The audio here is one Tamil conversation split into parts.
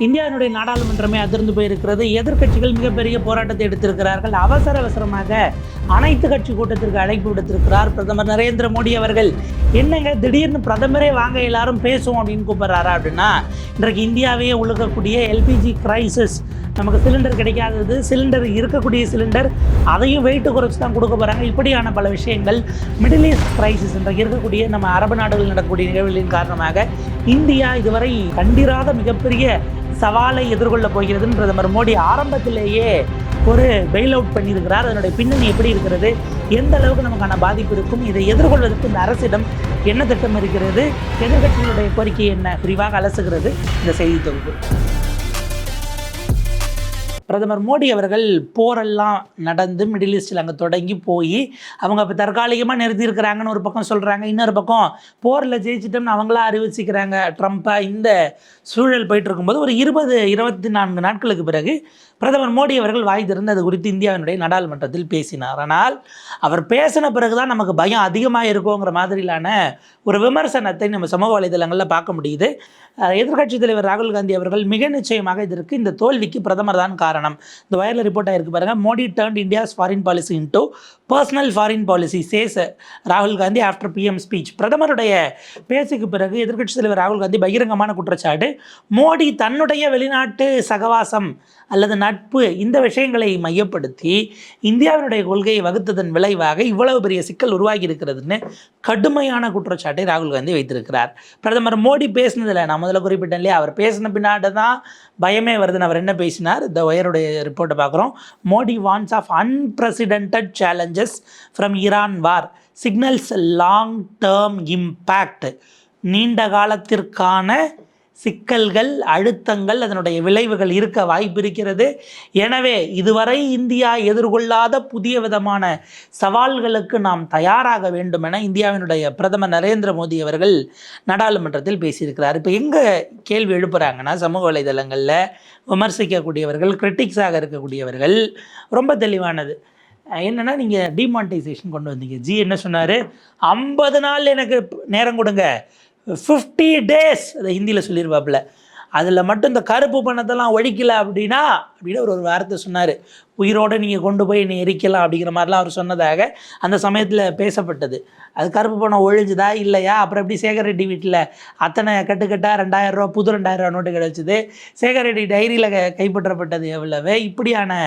இந்தியாவினுடைய நாடாளுமன்றமே அதிர்ந்து போயிருக்கிறது. எதிர்க்கட்சிகள் மிகப்பெரிய போராட்டத்தை எடுத்திருக்கிறார்கள். அவசரமாக அனைத்து கட்சி கூட்டத்திற்கு அழைப்பு விடுத்திருக்கிறார் பிரதமர் நரேந்திர மோடி அவர்கள். என்னங்க திடீர்னு பிரதமரே வாங்க எல்லாரும் பேசுவோம் அப்படின்னு கூப்பிட்றாரா அப்படின்னா, இன்றைக்கு இந்தியாவையே உழுகக்கூடிய எல்பிஜி கிரைசிஸ், நமக்கு சிலிண்டர் கிடைக்காதது, சிலிண்டர் இருக்கக்கூடிய சிலிண்டர் அதையும் வெயிட்டு குறைச்சி தான் கொடுக்க போகிறாங்க. இப்படியான பல விஷயங்கள், மிடில் ஈஸ்ட் கிரைசிஸ் இன்றைக்கு இருக்கக்கூடிய நம்ம அரபு நாடுகள் நடக்கக்கூடிய நிகழ்வுகளின் காரணமாக இந்தியா இதுவரை கண்டிராத மிகப்பெரிய சவாலை எதிர்கொள்ள போகிறதுன்னு பிரதமர் மோடி ஆரம்பத்திலேயே ஒரு பெயில் அவுட் பண்ணியிருக்கிறார். அதனுடைய பின்னணி எப்படி இருக்கிறது, எந்த அளவுக்கு நமக்கான பாதிப்பு இருக்கும், இதை எதிர்கொள்வதற்கு இந்த அரசிடம் என்ன திட்டம் இருக்கிறது, எதிர்கட்சிகளுடைய கோரிக்கை என்ன, விரிவாக அலசுகிறது இந்த செய்தி தொகுப்பு. பிரதமர் மோடி அவர்கள் போரெல்லாம் நடந்து மிடில் ஈஸ்டில் அங்கே தொடங்கி போய் அவங்க இப்போ தற்காலிகமாக நிறுத்தியிருக்கிறாங்கன்னு ஒரு பக்கம் சொல்கிறாங்க. இன்னொரு பக்கம் போரில் ஜெயிச்சிட்டோம்னு அவங்களா அறிவிச்சிக்கிறாங்க ட்ரம்ப்பாக. இந்த சூழல் போயிட்டு இருக்கும்போது ஒரு 24 நாட்களுக்கு பிறகு பிரதமர் மோடி அவர்கள் வாய் திறந்து அது குறித்து இந்தியாவினுடைய நாடாளுமன்றத்தில் பேசினார். ஆனால் அவர் பேசின பிறகு தான் நமக்கு பயம் அதிகமாக இருக்குங்கிற மாதிரிலான ஒரு விமர்சனத்தை நம்ம சமூக வலைதளங்களில் பார்க்க முடியுது. எதிர்க்கட்சித் தலைவர் ராகுல் காந்தி அவர்கள் மிக நிச்சயமாக இதற்கு இந்த தோல்விக்கு பிரதமர் தான் காரணம். இந்த வயரில் ரிப்போர்ட் ஆகிருக்கு பாருங்கள். Modi turned India's foreign policy into personal foreign policy says ராகுல் காந்தி ஆஃப்டர் பிஎம் ஸ்பீச். பிரதமருடைய பேச்சுக்கு பிறகு எதிர்க்கட்சித் தலைவர் ராகுல் காந்தி பகிரங்கமான குற்றச்சாட்டு, மோடி தன்னுடைய வெளிநாட்டு சகவாசம் அல்லது நட்பு இந்த விஷயங்களை மையப்படுத்தி இந்தியாவினுடைய கொள்கையை வகுத்ததன் விளைவாக இவ்வளவு பெரிய சிக்கல் உருவாகி இருக்கிறதுன்னு கடுமையான குற்றச்சாட்டை ராகுல் காந்தி வைத்திருக்கிறார். பிரதமர் மோடி பேசினதில் நான் முதல்ல குறிப்பிட்டேன் இல்லையா, அவர் பேசின பின்னாடி தான் பயமே வருதுன்னு. அவர் என்ன பேசினார், இந்த ஒயருடைய ரிப்போர்ட்டை பார்க்குறோம். Modi warns of unprecedented challenges from Iran war, signals long term impact. நீண்ட காலத்திற்கான சிக்கல்கள், அழுத்தங்கள், அதனுடைய விளைவுகள் இருக்க வாய்ப்பு இருக்கிறது. எனவே இதுவரை இந்தியா எதிர்கொள்ளாத புதிய விதமான சவால்களுக்கு நாம் தயாராக வேண்டும் என இந்தியாவினுடைய பிரதமர் நரேந்திர மோடி அவர்கள் நாடாளுமன்றத்தில் பேசியிருக்கிறார். இப்போ எங்கே கேள்வி எழுப்புகிறாங்கன்னா, சமூக வலைதளங்களில் விமர்சிக்கக்கூடியவர்கள், கிரிட்டிக்ஸாக இருக்கக்கூடியவர்கள் ரொம்ப தெளிவானது என்னென்னா, நீங்கள் டிமானிட்டைசேஷன் கொண்டு வந்தீங்க. என்ன சொன்னார், 50 நாள் எனக்கு நேரம் கொடுங்க, 50 days, அதை ஹிந்தியில் சொல்லியிருப்பாப்புல. அதில் மட்டும் இந்த கருப்பு பணத்தெல்லாம் ஒழிக்கலை அப்படின்னு ஒரு வார்த்தை சொன்னார். உயிரோடு நீங்கள் கொண்டு போய் என்னை எரிக்கலாம் அப்படிங்கிற மாதிரிலாம் அவர் சொன்னதாக அந்த சமயத்தில் பேசப்பட்டது. அது கருப்பு பணம் ஒழிஞ்சுதா இல்லையா? அப்புறம் எப்படி சேகர் ரெட்டி வீட்டில் அத்தனை கட்டுக்கட்டாக 2000 ரூபா, புது 2000 நோட்டு கிடச்சிது, சேகர் ரெட்டி டைரியில் கைப்பற்றப்பட்டது எவ்வளவு, இப்படியான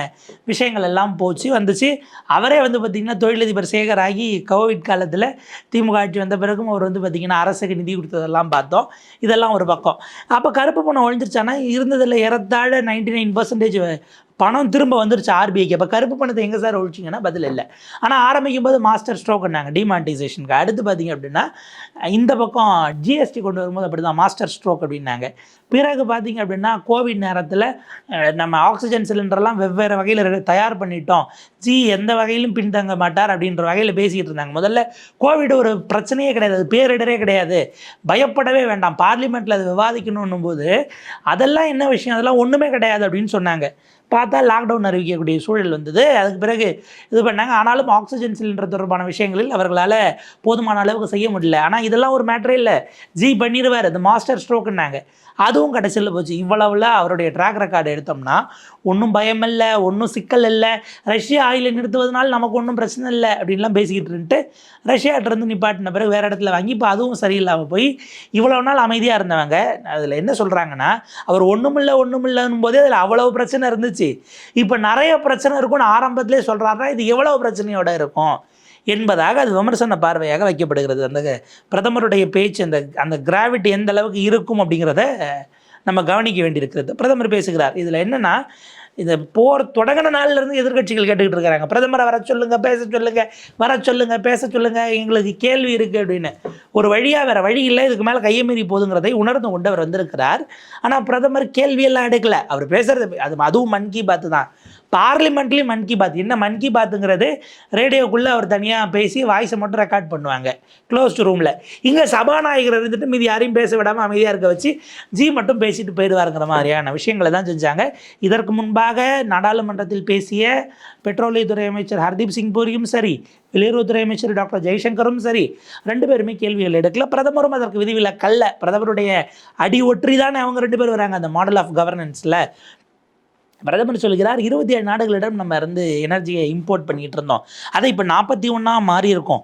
விஷயங்கள் எல்லாம் வந்துச்சு. அவரே பார்த்திங்கன்னா தொழிலதிபர் சேகர் ஆகி கோவிட் காலத்தில் திமுக ஆட்சி வந்த பிறகும் அவர் பார்த்திங்கன்னா அரசுக்கு நிதி கொடுத்ததெல்லாம் பார்த்தோம். இதெல்லாம் ஒரு பக்கம். அப்போ கருப்பு பணம் ஒழிஞ்சிருச்சானா இருந்ததில் ஏறத்தாழ 99% பணம் திரும்ப வந்துருச்சு ஆர்பிஐக்கு. அப்போ கருப்பு பணத்தை எங்கே சார் ஒழிச்சிங்கன்னா பதில் இல்லை. ஆனால் ஆரம்பிக்கும் போது மாஸ்டர் ஸ்ட்ரோக்குன்னாங்க டிமானிட்டைசேஷனுக்கு. அடுத்து பார்த்திங்க அப்படின்னா இந்த பக்கம் ஜிஎஸ்டி கொண்டு வரும்போது அப்படி தான் மாஸ்டர் ஸ்ட்ரோக் அப்படின்னாங்க. பிறகு பார்த்திங்க அப்படின்னா கோவிட் நேரத்தில் நம்ம ஆக்சிஜன் சிலிண்டர்லாம் வெவ்வேறு வகையில் தயார் பண்ணிட்டோம், எந்த வகையிலும் பின்தங்க மாட்டார் அப்படின்ற வகையில் பேசிக்கிட்டு இருந்தாங்க. முதல்ல கோவிட் ஒரு பிரச்சனையே கிடையாது, அது பேரிடரே கிடையாது, பயப்படவே வேண்டாம், பார்லிமெண்ட்டில் அது விவாதிக்கணும் போது அதெல்லாம் என்ன விஷயம், அதெல்லாம் ஒன்றுமே கிடையாது அப்படின்னு சொன்னாங்க. பார்த்தா லாக்டவுன் அறிவிக்கக்கூடிய சூழல் வந்தது. அதுக்கு பிறகு இது பண்ணாங்க. ஆனாலும் ஆக்சிஜன் சிலிண்டர் தொடர்பான விஷயங்களில் அவர்களால் போதுமான அளவுக்கு செய்ய முடியல. ஆனால் இதெல்லாம் ஒரு மேட்டரே இல்லை, பண்ணிடுவார், அது மாஸ்டர் ஸ்ட்ரோக்குன்னாங்க. அதுவும் கடைசியில் போச்சு. இவ்வளவுல அவருடைய ட்ராக் ரெக்கார்டு எடுத்தோம்னா ஒன்றும் பயம் இல்லை, ஒன்றும் சிக்கல் இல்லை, ரஷ்யா ஆயிலை நிறுத்துவதனால நமக்கு ஒன்றும் பிரச்சனை இல்லை அப்படின்லாம் பேசிக்கிட்டு இருந்துட்டு ரஷ்யாட்டிருந்து நிப்பாட்டின பிறகு வேறு இடத்துல வாங்கி இப்போ அதுவும் சரியில்லாமல் போய் இவ்வளோ நாள் அமைதியாக இருந்தவங்க அதில் என்ன சொல்கிறாங்கன்னா, அவர் ஒன்றுமில்லைன்னு போதே அதில் அவ்வளவு பிரச்சனை இருந்துச்சு, இப்போ நிறைய பிரச்சனை இருக்கும்னு ஆரம்பத்திலே சொல்கிறாருன்னா இது எவ்வளவு பிரச்சனையோடு இருக்கும் என்பதாக அது விமர்சன பார்வையாக வைக்கப்படுகிறது. அந்த பிரதமருடைய பேச்சு, அந்த கிராவிட்டி எந்த அளவுக்கு இருக்கும் அப்படிங்கிறத நம்ம கவனிக்க வேண்டியிருக்கிறது. பிரதமர் பேசுகிறார். இதில் என்னென்னா, இந்த போர் தொடங்கின நாள்லேருந்து எதிர்க்கட்சிகள் கேட்டுக்கிட்டு இருக்கிறாங்க, பிரதமரை வர சொல்லுங்கள், பேச சொல்லுங்கள், வர சொல்லுங்கள், பேச சொல்லுங்கள், எங்களுக்கு கேள்வி இருக்குது அப்படின்னு. ஒரு வழியாக வேறு வழி இல்லை, இதுக்கு மேலே கையை மீறி போதுங்கிறதை உணர்ந்து கொண்டு அவர் வந்திருக்கிறார். ஆனால் பிரதமர் கேள்வியெல்லாம் எடுக்கலை. அவர் பேசுகிறது அதுவும் மன் கி பாத் தான். பார்லிமெண்ட்லேயும் மன் கி பாத். என்ன மன் கி பாத்துங்கிறது ரேடியோக்குள்ளே அவர் தனியாக பேசி வாய்ஸை மட்டும் ரெக்கார்ட் பண்ணுவாங்க க்ளோஸ்டு ரூமில். இங்கே சபாநாயகர் இருந்துட்டு மீதி யாரையும் பேச விடாமல் அமைதியாக இருக்க வச்சு ஜி மட்டும் பேசிட்டு போயிடுவாருங்கிற மாதிரியான விஷயங்களை தான் செஞ்சாங்க. இதற்கு முன்பாக நாடாளுமன்றத்தில் பேசிய பெட்ரோலியத்துறை அமைச்சர் ஹர்தீப் சிங் பூரியும் சரி, வெளியுறவுத்துறை அமைச்சர் டாக்டர் ஜெய்சங்கரும் சரி, 2 பேருமே கேள்விகள் எடுக்கல. பிரதமரும் அதற்கு விதிவிலக்கல்ல. பிரதமருடைய அடி ஒற்றி தானே அவங்க 2 பேர் வராங்க அந்த மாடல் ஆஃப் கவர்னன்ஸில். பிரதமர் சொல்கிறார் 27 நாடுகளிடம் நம்ம இருந்து எனர்ஜியை இம்போர்ட் பண்ணிகிட்டு இருந்தோம், அதை இப்போ 41 மாறி இருக்கும்.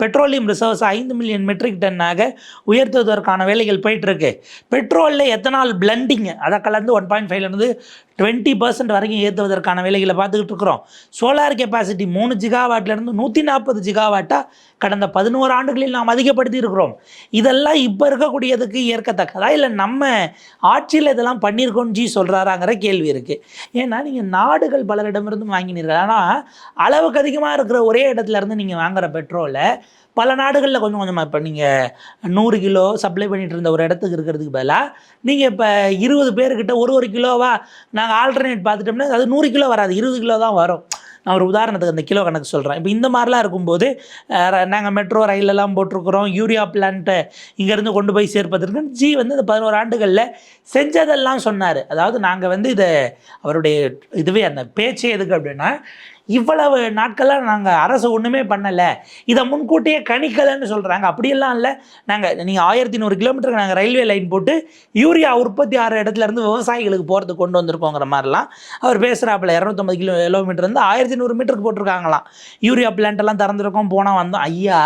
பெட்ரோலியம் ரிசர்வ்ஸ் 5 மில்லியன் மெட்ரிக் டன்னாக உயர்த்துவதற்கான வேலைகள் போயிட்டுருக்கு. பெட்ரோலில் எத்தனால் பிளண்டிங் அதை கலந்து 1.5லேருந்து 20% வரைக்கும் ஏற்றுவதற்கான வேலைகளை பார்த்துக்கிட்டு இருக்கிறோம். சோலார் கெப்பாசிட்டி 3 ஜிகாவாட்லேருந்து 140 ஜிகாவாட்டாக கடந்த 11 ஆண்டுகளில் நாம் அதிகப்படுத்தி இருக்கிறோம். இதெல்லாம் இப்போ இருக்கக்கூடியதுக்கு ஏற்கத்தக்கதா, இல்லை நம்ம ஆட்சியில் இதெல்லாம் பண்ணியிருக்கோன்னு ஜி சொல்கிறாராங்கிற கேள்வி இருக்குது. ஏன்னா நீங்கள் நாடுகள் பலரிடமிருந்து வாங்கினீர்கள், ஆனால் அளவுக்கு அதிகமாக இருக்கிற ஒரே இடத்துல இருந்து நீங்கள் வாங்குகிற பெட்ரோலை பல நாடுகளில் கொஞ்சம் கொஞ்சமாக, இப்போ நீங்கள் 100 கிலோ சப்ளை பண்ணிகிட்டு இருந்த ஒரு இடத்துக்கு இருக்கிறதுக்கு பதிலாக நீங்கள் இப்போ 20 பேர்கிட்ட ஒரு கிலோவா நாங்கள் ஆல்டர்னேட் பார்த்துட்டோம்னா அது 100 கிலோ வராது, 20 கிலோ தான் வரும். நான் ஒரு உதாரணத்துக்கு அந்த கிலோ கணக்கு சொல்கிறேன். இப்போ இந்த மாதிரிலாம் இருக்கும்போது நாங்கள் மெட்ரோ ரயிலெல்லாம் போட்டிருக்கிறோம். யூரியா பிளான்ட்டை இங்கேருந்து கொண்டு போய் சேர்ப்பதற்கு ஜி இந்த 11 ஆண்டுகளில் செஞ்சதெல்லாம் சொன்னார். அதாவது நாங்கள் இதை அவருடைய இதுவே அந்த பேச்சே எதுக்கு அப்படின்னா, இவ்வளவு நாட்களாக நாங்கள் அரசு ஒன்றுமே பண்ணலை, இதை முன்கூட்டியே கணிக்கலைன்னு சொல்கிறாங்க. அப்படியெல்லாம் இல்லை, நீங்கள் 1100 கிலோமீட்டருக்கு நாங்கள் ரயில்வே லைன் போட்டு யூரியா உற்பத்தி ஆகிற இடத்துலேருந்து விவசாயிகளுக்கு போகிறதுக்கு கொண்டு வந்திருக்கோங்கிற மாதிரிலாம் அவர் பேசுகிறாப்புல. 250 கிலோமீட்டர் 1100 மீட்டருக்கு போட்டிருக்காங்களாம். யூரியா பிளான்ட்டெல்லாம் திறந்துருக்கோம், போனால் வந்தோம். ஐயா,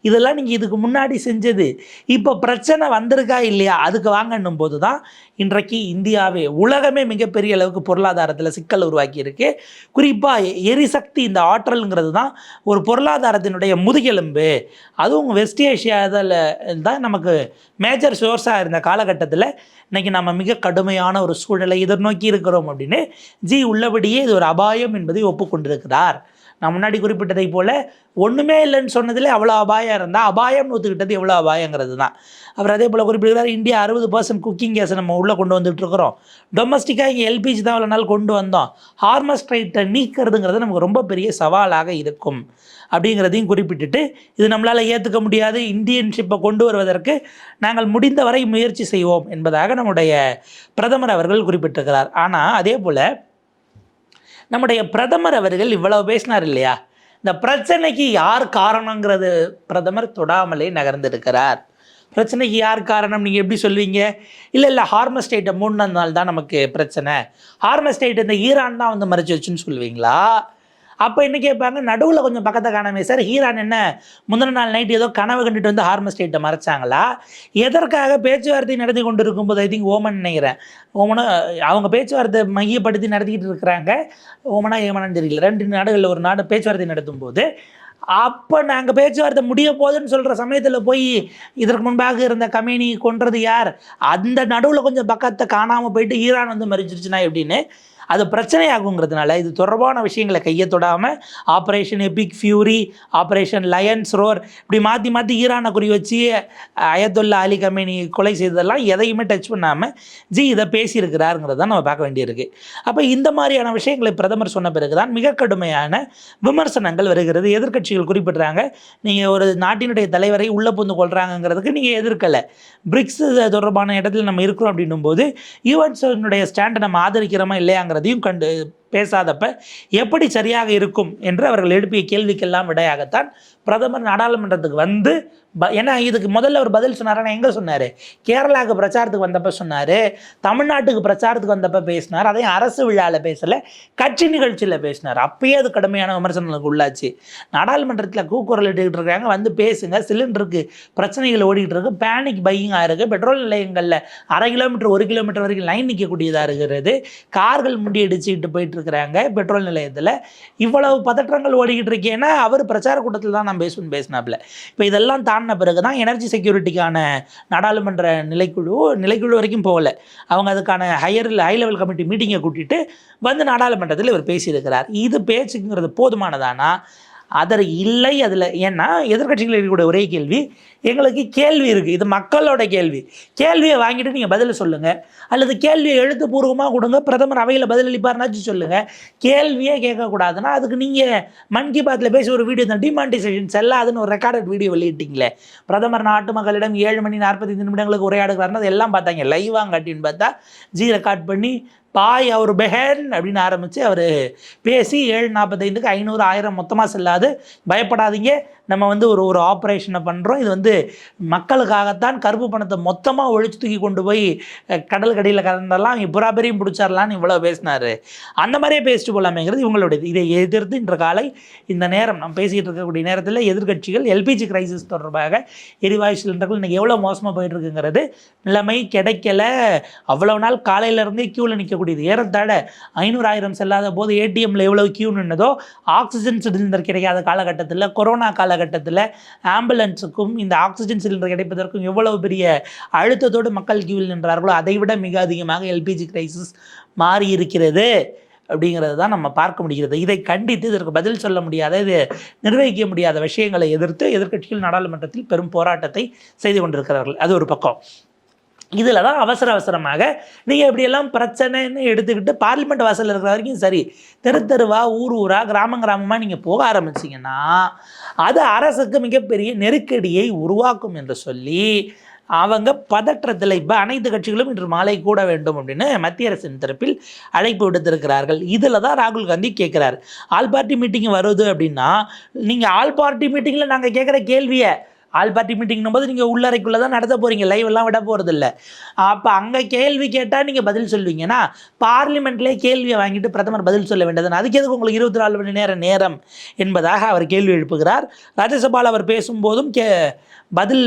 இதெல்லாம் நீங்கள் இதுக்கு முன்னாடி செஞ்சது. இப்போ பிரச்சனை வந்திருக்கா இல்லையா, அதுக்கு வாங்கணும் போது தான் இன்றைக்கு இந்தியாவே உலகமே மிகப்பெரிய அளவுக்கு பொருளாதாரத்தில் சிக்கல் உருவாக்கி இருக்கு. குறிப்பாக எரிசக்தி, இந்த ஆற்றல்ங்கிறது தான் ஒரு பொருளாதாரத்தினுடைய முதுகெலும்பு. அதுவும் வெஸ்ட் ஏஷியாவில் தான் நமக்கு மேஜர் சோர்ஸாக இருந்த காலகட்டத்தில் இன்றைக்கி நம்ம மிக கடுமையான ஒரு சூழலை எதிர்நோக்கி இருக்கிறோம் அப்படின்னு ஜி உள்ளபடியே இது ஒரு அபாயம் என்பதை ஒப்புக்கொண்டிருக்கிறார். நான் முன்னாடி குறிப்பிட்டதை போல் ஒன்றுமே இல்லைன்னு சொன்னதில் எவ்வளோ அபாயம் இருந்தால் அபாயம்னு ஒத்துக்கிட்டது எவ்வளோ அபாயங்கிறது தான். அவர் அதே போல் குறிப்பிடுகிறார், இந்தியா 60% குக்கிங் கேஸை நம்ம உள்ளே கொண்டு வந்துட்டுருக்குறோம். டொமஸ்டிக்காக இங்கே எல்பிஜி தான் அவ்வளோ நாள் கொண்டு வந்தோம். ஹார்மஸ் ஸ்ட்ரைட்டை நீக்கிறதுங்கிறது நமக்கு ரொம்ப பெரிய சவாலாக இருக்கும் அப்படிங்கிறதையும் குறிப்பிட்டுட்டு, இது நம்மளால் ஏற்றுக்க முடியாது, இந்தியன்ஷிப்பை கொண்டு வருவதற்கு நாங்கள் முடிந்தவரை முயற்சி செய்வோம் என்பதாக நம்முடைய பிரதமர் அவர்கள் குறிப்பிட்டிருக்கிறார். ஆனால் அதே போல் நம்முடைய பிரதமர் அவர்கள் இவ்வளவு பேசினார் இல்லையா, இந்த பிரச்சனைக்கு யார் காரணங்கிறது பிரதமர் தொடாமலே நகர்ந்திருக்கிறார். பிரச்சனைக்கு யார் காரணம் நீங்கள் எப்படி சொல்வீங்க? இல்லை ஹார்மஸ் ஸ்டேட்டை மூடினதுனால தான் நமக்கு பிரச்சனை, ஹார்மஸ் ஸ்டேட் இந்த ஈரான் தான் மறைச்சி வச்சுன்னு சொல்லுவீங்களா? அப்போ என்ன கேட்பாங்க, நடுவில் கொஞ்சம் பக்கத்தை காணாமே சார், ஈரான் என்ன முந்தின நாள் நைட்டு ஏதோ கனவு கண்டுட்டு ஹார்மஸ் ஸ்டேட்டை மறைச்சாங்களா? எதற்காக பேச்சுவார்த்தை நடத்தி கொண்டு இருக்கும்போது, ஐ திங்க் ஓமன் நினைக்கிறேன், ஓமனா அவங்க பேச்சுவார்த்தை மையப்படுத்தி நடத்திக்கிட்டு இருக்கிறாங்க, ஓமனா ஏமனான்னு தெரியல, 2 நாடுகளில் ஒரு நாடு பேச்சுவார்த்தை நடத்தும் போது, அப்போ நாங்கள் பேச்சுவார்த்தை முடிய போகுதுன்னு சொல்கிற சமயத்தில் போய் இதற்கு முன்பாக இருந்த கமேனி கொன்றது யார்? அந்த நடுவில் கொஞ்சம் பக்கத்தை காணாமல் போயிட்டு ஈரான் மறிச்சிருச்சுன்னா எப்படின்னு அது பிரச்சனையாகுங்கிறதுனால இது தொடர்பான விஷயங்களை கையை தொடாமல் operation Epic fury, operation Lions roar, இப்படி மாற்றி மாற்றி ஈரானை குறி வச்சு அயத்துல்லா அலி கமேனி கொலை செய்ததெல்லாம் எதையுமே டச் பண்ணாமல் ஜி இதை பேசியிருக்கிறாருங்கிறது தான் நம்ம பார்க்க வேண்டியிருக்கு. அப்போ இந்த மாதிரியான விஷயங்களை பிரதமர் சொன்ன பிறகு தான் மிக கடுமையான விமர்சனங்கள் வருகிறது. எதிர்க்கட்சிகள் குறிப்பிட்றாங்க, நீங்கள் ஒரு நாட்டினுடைய தலைவரை உள்ளே புந்து கொள்கிறாங்கிறதுக்கு நீங்கள் எதிர்க்கலை, பிரிக்ஸ் தொடர்பான இடத்துல நம்ம இருக்கிறோம் அப்படின்னும் போது யுஎன்னுடைய ஸ்டாண்டை நம்ம ஆதரிக்கிறோமா இல்லையாங்க கண்டு பேசாதப்ப எப்படி சரியாக இருக்கும் என்று அவர்கள் எழுப்பிய கேள்விக்கெல்லாம் விடையாகத்தான் பிரதமர் நாடாளுமன்றத்துக்கு ஏன்னா இதுக்கு முதல்ல அவர் பதில் சொன்னார். எங்கே சொன்னார்? கேரளாவுக்கு பிரச்சாரத்துக்கு வந்தப்போ சொன்னார், தமிழ்நாட்டுக்கு பிரச்சாரத்துக்கு வந்தப்போ பேசினார், அதையும் அரசு விழாவில் பேசலை, கட்சி நிகழ்ச்சியில் பேசினார். அப்பயே அது கடுமையான விமர்சனங்களுக்கு உள்ளாச்சு. நாடாளுமன்றத்தில் கூக்குரல் இட்டுக்கிட்டு இருக்காங்க, பேசுங்க, சிலிண்டருக்கு பிரச்சனைகள் ஓடிக்கிட்டு இருக்கு, பேனிக் பையிங்காக இருக்குது, பெட்ரோல் நிலையங்களில் 1/2 கிலோமீட்டர் 1 கிலோமீட்டர் வரைக்கும் லைன் நிற்கக்கூடியதாக இருக்கிறது, கார்கள் முண்டி அடிச்சுக்கிட்டு போயிட்டு இருக்கிறாங்க பெட்ரோல் நிலையத்தில், இவ்வளவு பதற்றங்கள் ஓடிக்கிட்டு இருக்கேன்னா அவர் பிரச்சார கூட்டத்தில் தான் நான் பேசினாப்புல. இப்போ இதெல்லாம் தாண்டின பிறகு தான் எனர்ஜி செக்யூரிட்டிக்கான நாடாளுமன்ற நிலைக்குழு வரைக்கும் போகலை, அவங்க அதுக்கான ஹை லெவல் கமிட்டி மீட்டிங்கை கூட்டிட்டு நாடாளுமன்றத்தில் இவர் பேசியிருக்கிறார். இது பேச்சுங்கிறது போதுமானதானா? அதில் இல்லை. அதில் ஏன்னா எதிர்கட்சிகள் இருக்கக்கூடிய ஒரே கேள்வி, எங்களுக்கு கேள்வி இருக்குது, இது மக்களோட கேள்வி, கேள்வியை வாங்கிட்டு நீங்கள் பதில் சொல்லுங்கள், அல்லது கேள்வியை எழுத்துப்பூர்வமாக கொடுங்க, பிரதமர் அவையில் பதிலளிப்பார்னாச்சு சொல்லுங்கள். கேள்வியே கேட்கக்கூடாதுன்னா அதுக்கு நீங்கள் மன் கி பாத்தில் பேசி ஒரு வீடியோ தான் டிமானிட்டைசேஷன் செல்லாதுன்னு ஒரு ரெக்கார்டட் வீடியோ வெளியிட்டீங்களே. பிரதமர் நாட்டு மக்களிடம் 7 மணி 45 நிமிடங்களுக்கு உரையாடுகிறாருன்னு அது எல்லாம் பார்த்தாங்க, லைவாக காட்டின்னு பார்த்தா ரெக்கார்ட் பண்ணி பாய் அவர் பெஹன் அப்படின்னு ஆரம்பித்து அவர் பேசி 7:45க்கு 500 1000 மொத்தமாக செல்லாது, பயப்படாதீங்க, நம்ம வந்து ஒரு ஆப்ரேஷனை பண்ணுறோம், இது வந்து மக்களுக்காகத்தான், கருப்பு பணத்தை மொத்தமாக ஒழிச்சு தூக்கி கொண்டு போய் கடல் கடியில் கலந்தெல்லாம் புறாபெரியும் பிடிச்சாரலான்னு இவ்வளோ பேசினார். அந்த மாதிரியே பேசிட்டு போகலாமேங்கிறது இவங்களுடையது. இதை எதிர்த்து இன்று காலை இந்த நேரம் நம்ம பேசிகிட்டு இருக்கக்கூடிய நேரத்தில் எதிர்கட்சிகள் எல்பிஜி கிரைசிஸ் தொடர்பாக எரிவாயு சிலிண்டர்கள் இன்றைக்கி எவ்வளோ மோசமாக போயிட்டுருக்குங்கிறது, நிலைமை கிடைக்கல, அவ்வளோ நாள் காலையிலேருந்தே க்யூவில் நிற்கக்கூடியது, ஏறத்தாழ 500 1000 செல்லாத போது ஏடிஎம்மில் எவ்வளோ க்யூ நின்னதோ, ஆக்சிஜன் சிலிண்டர் கிடைக்காத காலகட்டத்தில், கொரோனா காலகட்டத்தில் ஆம்புலன்ஸுக்கும் இந்த ஆக்சிஜன் சிலிண்டர் கிடைப்பதற்கும் எவ்வளவு பெரிய அழுத்தத்தோடு மக்கள் கியூவில் நின்றார்களோ அதை விட மிக அதிகமாக எல்பிஜி கிரைசிஸ் மாறி இருக்கிறது அப்படிங்கிறது தான் நம்ம பார்க்க முடிகிறது. இதை கண்டித்து இதற்கு பதில் சொல்ல முடியாத, இது நிர்வகிக்க முடியாத விஷயங்களை எதிர்த்து எதிர்க்கட்சிகள் நாடாளுமன்றத்தில் பெரும் போராட்டத்தை செய்து கொண்டிருக்கிறார்கள். அது ஒரு பக்கம். இதில் தான் அவசரமாக நீங்கள் இப்படியெல்லாம் பிரச்சனைன்னு எடுத்துக்கிட்டு பார்லிமெண்ட் வாசலில் இருக்கிற வரைக்கும் சரி, தெருவா ஊராக கிராமமாக நீங்கள் போக ஆரம்பிச்சிங்கன்னா அது அரசுக்கு மிகப்பெரிய நெருக்கடியை உருவாக்கும் என்று சொல்லி அவங்க பதற்றத்தில் இப்போ அனைத்து கட்சிகளும் இன்று மாலை கூட வேண்டும் அப்படின்னு மத்திய அரசின் தரப்பில் அழைப்பு விடுத்திருக்கிறார்கள். இதில் தான் ராகுல் காந்தி கேட்குறாரு, ஆல் பார்ட்டி மீட்டிங் வருது அப்படின்னா நீங்கள் ஆல் பார்ட்டி மீட்டிங்கில் நாங்கள் கேட்குற கேள்வியை, ஆல் பார்ட்டி மீட்டிங்னும் போது நீங்கள் உள்ளறைக்குள்ளே தான் நடத்த போகிறீங்க, லைவ் எல்லாம் விட போகிறது இல்லை. அப்போ அங்கே கேள்வி கேட்டால் நீங்கள் பதில் சொல்வீங்கன்னா பார்லிமெண்ட்லேயே கேள்வியை வாங்கிட்டு பிரதமர் பதில் சொல்ல வேண்டியதுன்னு, அதுக்கு எதுக்கு உங்களுக்கு 24 மணி நேரம் என்பதாக அவர் கேள்வி எழுப்புகிறார். ராஜ்யசபாவில் அவர் பேசும்போதும் பதில்,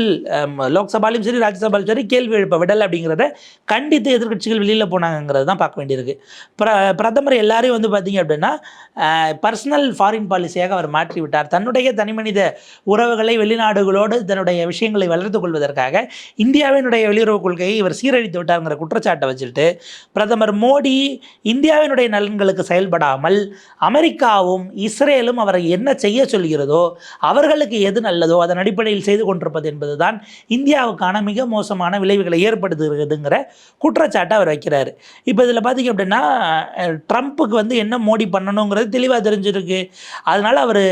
லோக்சபாலையும் சரி ராஜ்யசபாலும் சரி கேள்வி எழுப்ப விடலை அப்படிங்கிறத கண்டித்து எதிர்கட்சிகள் வெளியில் போனாங்கிறது தான் பார்க்க வேண்டியிருக்கு. பிரதமர் எல்லாரையும் வந்து பார்த்திங்க அப்படின்னா பர்சனல் ஃபாரின் பாலிசியாக அவர் மாற்றி விட்டார். தன்னுடைய தனிமனித உறவுகளை வெளிநாடுகளோடு தன்னுடைய விஷயங்களை வளர்த்து கொள்வதற்காக இந்தியாவினுடைய வெளியுறவு கொள்கையை இவர் சீரழித்து விட்டார்ங்கிற குற்றச்சாட்டை வச்சுட்டு பிரதமர் மோடி இந்தியாவினுடைய நலன்களுக்கு செயல்படாமல் அமெரிக்காவும் இஸ்ரேலும் அவரை என்ன செய்ய சொல்கிறதோ அவர்களுக்கு எது நல்லதோ அதன் அடிப்படையில் செய்து கொண்டிருப்பது என்பதுதான் இந்தியாவுக்கான மிக மோசமான விளைவுகளை ஏற்படுத்துகிறதுங்கிற குற்றச்சாட்டை அவர் வைக்கிறார். இப்போ இதில் பார்த்திங்க அப்படின்னா ட்ரம்ப்புக்கு வந்து என்ன மோடி பண்ணணுங்கிறது தெளிவாக தெரிஞ்சிருக்கு. அதனால அவர்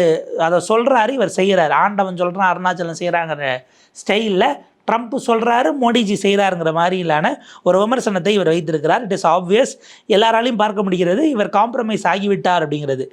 அதை சொல்கிறாரு, இவர் செய்கிறார். ஆண்டவன் சொல்கிறான், அருணாச்சலம் செய்கிறாங்கிற ஸ்டைலில் ட்ரம்ப் சொல்கிறாரு, மோடிஜி செய்கிறாருங்கிற மாதிரியிலான ஒரு விமர்சனத்தை இவர் வைத்திருக்கிறார். இட் இஸ் ஆப்வியஸ், எல்லாராலையும் பார்க்க முடிகிறது இவர் காம்ப்ரமைஸ் ஆகிவிட்டார் அப்படிங்கிறது.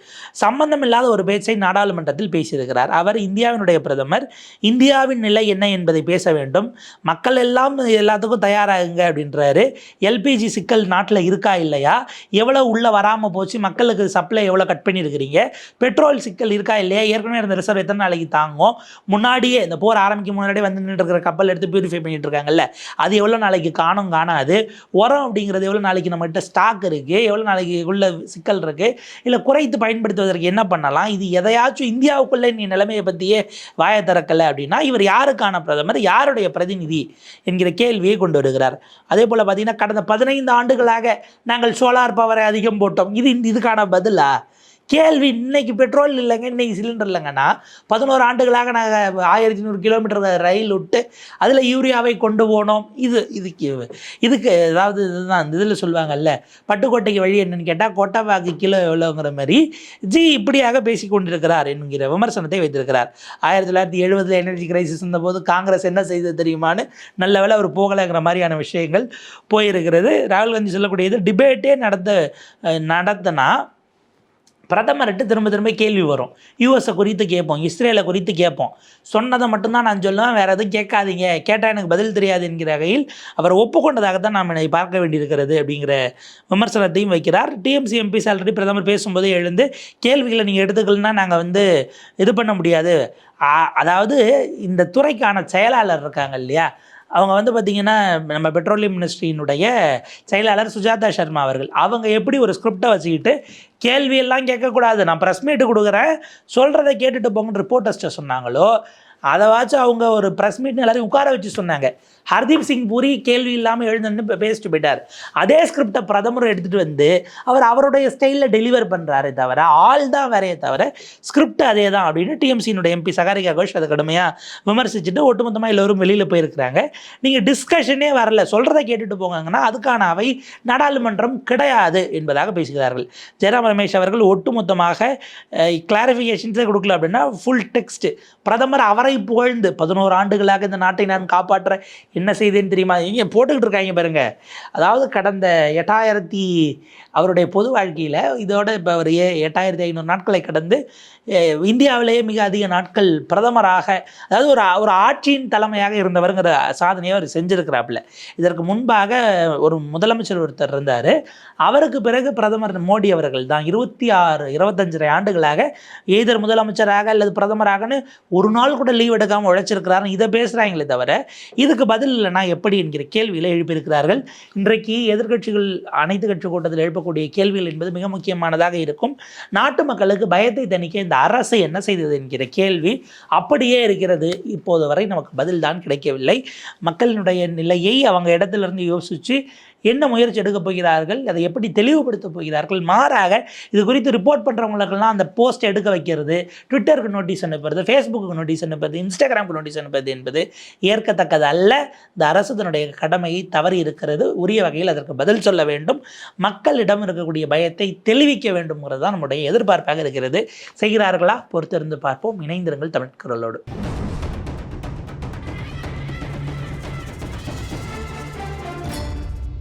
சம்பந்தம் இல்லாத ஒரு பேச்சை நாடாளுமன்றத்தில் பேசியிருக்கிறார். அவர் இந்தியாவினுடைய பிரதமர், இந்தியாவின் நிலை என்ன என்பதை பேச வேண்டும், மக்கள் எல்லாம் எல்லாத்துக்கும் தயாராகுங்க அப்படின்றாரு. எல்பிஜி சிக்கல் நாட்டில் இருக்கா இல்லையா, எவ்வளோ உள்ளே வராமல் போச்சு, மக்களுக்கு சப்ளை எவ்வளோ கட் பண்ணியிருக்கிறீங்க, பெட்ரோல் சிக்கல் இருக்கா இல்லையா, ஏற்கனவே இருந்த ரிசர்வ் எத்தனை நாளைக்கு தாங்கும், முன்னாடியே இந்த போர் ஆரம்பிக்கும் முன்னாடியே வந்து நின்று இருக்கிற கப்பல் எடுத்து பியூரிஃபை பண்ணிட்டு இருக்காங்கல்ல, அது எவ்வளோ நாளைக்கு காணாது, உரம் அப்படிங்கிறது எவ்வளோ நாளைக்கு நம்மகிட்ட ஸ்டாக் இருக்குது, எவ்வளோ நாளைக்கு உள்ள சிக்கல் இருக்குது, இல்லை குறைத்து பயன்படுத்துவதற்கு என்ன பண்ணலாம், இது எதையாச்சும் இந்தியாவுக்குள்ளே நீ நிலைமையை பற்றியே வாயை திறக்கலை அப்படின்னா இவர் யாருக்கான பிரதமர், யாருடைய பிரதிநிதி என்கிற கேள்வியை கொண்டு வருகிறார். அதே போல் பார்த்திங்கன்னா கடந்த 15 ஆண்டுகளாக நாங்கள் சோலார் பவரை அதிகம் போட்டோம், இதுக்கான பதிலா? கேள்வி, இன்னைக்கு பெட்ரோல் இல்லைங்க, இன்றைக்கி சிலிண்டர் இல்லைங்கன்னா 11 ஆண்டுகளாக நாங்கள் 1100 கிலோமீட்டர் ரயில் விட்டு அதில் யூரியாவை கொண்டு போனோம். இதுக்கு ஏதாவது இதுதான் இதில் சொல்லுவாங்கல்ல, பட்டுக்கோட்டைக்கு வழி என்னன்னு கேட்டால் கோட்டாபாக்கு கிலோ எவ்வளோங்கிற மாதிரி இப்படியாக பேசி கொண்டிருக்கிறார் என்கிற விமர்சனத்தை வைத்திருக்கிறார். 1970 எனர்ஜி கிரைசிஸ் இருந்தபோது காங்கிரஸ் என்ன செய்தது தெரியுமான்னு நல்ல வேளை அவர் போகலைங்கிற மாதிரியான விஷயங்கள் போயிருக்கிறது. ராகுல் காந்தி சொல்லக்கூடியது, டிபேட்டே நடத்தினா பிரதமர்கிட்ட திரும்ப கேள்வி வரும், யூஎஸை குறித்து கேட்போம், இஸ்ரேலை குறித்து கேட்போம், சொன்னதை மட்டும்தான் நான் சொல்லுவேன், வேறு எதுவும் கேட்காதீங்க, கேட்டால் எனக்கு பதில் தெரியாது என்கிற வகையில் அவர் ஒப்புக்கொண்டதாகத்தான் நாம் என்னை பார்க்க வேண்டியிருக்கிறது அப்படிங்கிற விமர்சனத்தையும் வைக்கிறார். டிஎம்சி எம்பிஸ் ஆல்ரெடி பிரதமர் பேசும்போதே எழுந்து கேள்விகளை நீங்கள் எடுத்துக்கலன்னா நாங்கள் வந்து இது பண்ண முடியாது, அதாவது இந்த துறைக்கான செயலாளர் இருக்காங்க இல்லையா, அவங்க வந்து பார்த்திங்கன்னா நம்ம பெட்ரோலியம் மினிஸ்ட்ரியினுடைய செயலாளர் சுஜாதா சர்மா அவர்கள், அவங்க எப்படி ஒரு ஸ்கிரிப்டை வச்சுக்கிட்டு கேள்வியெல்லாம் கேட்கக்கூடாது, நான் ப்ரெஸ் மீட்டு கொடுக்குறேன், சொல்கிறத கேட்டுட்டு போங்கன்னு ரிப்போர்ட்டர்ஸ்ட்டை சொன்னாங்களோ, அதைவாச்சும் அவங்க ஒரு ப்ரெஸ் மீட் எல்லாரையும் உட்கார வச்சு சொன்னாங்க. ஹர்தீப் சிங் பூரி கேள்வி இல்லாமல் எழுந்துன்னு பேசிட்டு போயிட்டார். அதே ஸ்கிரிப்டை பிரதமர் எடுத்துகிட்டு வந்து அவருடைய ஸ்டைலில் டெலிவர் பண்ணுறாரு தவிர ஆள் தான் வேறையே தவிர ஸ்கிரிப்ட் அதே தான் அப்படின்னு டிஎம்சியினுடைய எம்பி சகாரிகா கோஷ் அதை கடுமையாக விமர்சிச்சுட்டு ஒட்டுமொத்தமாக எல்லோரும் வெளியில் போயிருக்கிறாங்க. நீங்கள் டிஸ்கஷனே வரல, சொல்கிறத கேட்டுட்டு போங்கன்னா அதுக்கான அவை நாடாளுமன்றம் கிடையாது என்பதாக பேசுகிறார்கள். ஜெயராம் ரமேஷ் அவர்கள் ஒட்டுமொத்தமாக கிளாரிஃபிகேஷன்ஸே கொடுக்கல அப்படின்னா ஃபுல் டெக்ஸ்ட் பிரதமர் அவரை புகழ்ந்து 11 ஆண்டுகளாக இந்த நாட்டை நான் காப்பாற்ற என்ன செய்தேன்னு தெரியுமா இங்கே போட்டுக்கிட்டு இருக்காங்க பாருங்க. அதாவது கடந்த 8000 அவருடைய பொது வாழ்க்கையில் இதோட இப்போ அவர் 8500 நாட்களை கடந்து இந்தியாவிலேயே மிக அதிக நாட்கள் பிரதமராக, அதாவது ஒரு ஆட்சியின் தலைமையாக இருந்தவருங்கிற சாதனையை அவர் செஞ்சுருக்கிறாப்புல. இதற்கு முன்பாக ஒரு முதலமைச்சர் ஒருத்தர் இருந்தார். அவருக்கு பிறகு பிரதமர் மோடி அவர்கள் தான் 25 ஆண்டுகளாக எய்தர் முதலமைச்சராக அல்லது பிரதமராகன்னு ஒரு நாள் கூட லீவ் எடுக்காமல் உழைச்சிருக்கிறாருன்னு இதை பேசுகிறாங்களே தவிர இதுக்கு பதில் இல்லைனா எப்படி என்கிற கேள்வியில் எழுப்பியிருக்கிறார்கள். இன்றைக்கு எதிர்க்கட்சிகள் அனைத்து கட்சி கூட்டத்தில் எழுப்பக்கூடிய கேள்விகள் என்பது மிக முக்கியமானதாக இருக்கும். நாட்டு மக்களுக்கு பயத்தை தணிக்க இந்த அரசு என்ன செய்தது என்கிற கேள்வி அப்படியே இருக்கிறது. இப்போது வரை நமக்கு பதில் தான் கிடைக்கவில்லை. மக்களினுடைய நிலையை அவங்க இடத்திலிருந்து யோசித்து என்ன முயற்சி எடுக்கப் போகிறார்கள், அதை எப்படி தெளிவுபடுத்த போகிறார்கள், மாறாக இது குறித்து ரிப்போர்ட் பண்ணுறவங்களுக்கெல்லாம் அந்த போஸ்ட் எடுக்க வைக்கிறது, ட்விட்டருக்கு நோட்டீஸ் அனுப்புறது, ஃபேஸ்புக்கு நோட்டீஸ் அனுப்புறது, இன்ஸ்டாகிராமுக்கு நோட்டீஸ் அனுப்புறது என்பது ஏற்கத்தக்கது அல்ல. இந்த அரசு தன்னுடைய கடமையை தவறி இருக்கிறது. உரிய வகையில் அதற்கு பதில் சொல்ல வேண்டும். மக்களிடம் இருக்கக்கூடிய பயத்தை தெளிவிக்க வேண்டும்ங்கிறது தான் நம்முடைய எதிர்பார்ப்பாக இருக்கிறது. செய்கிறார்களா? பொறுத்திருந்து பார்ப்போம். இணைந்திருங்கள் தமிழ் குரலோடு.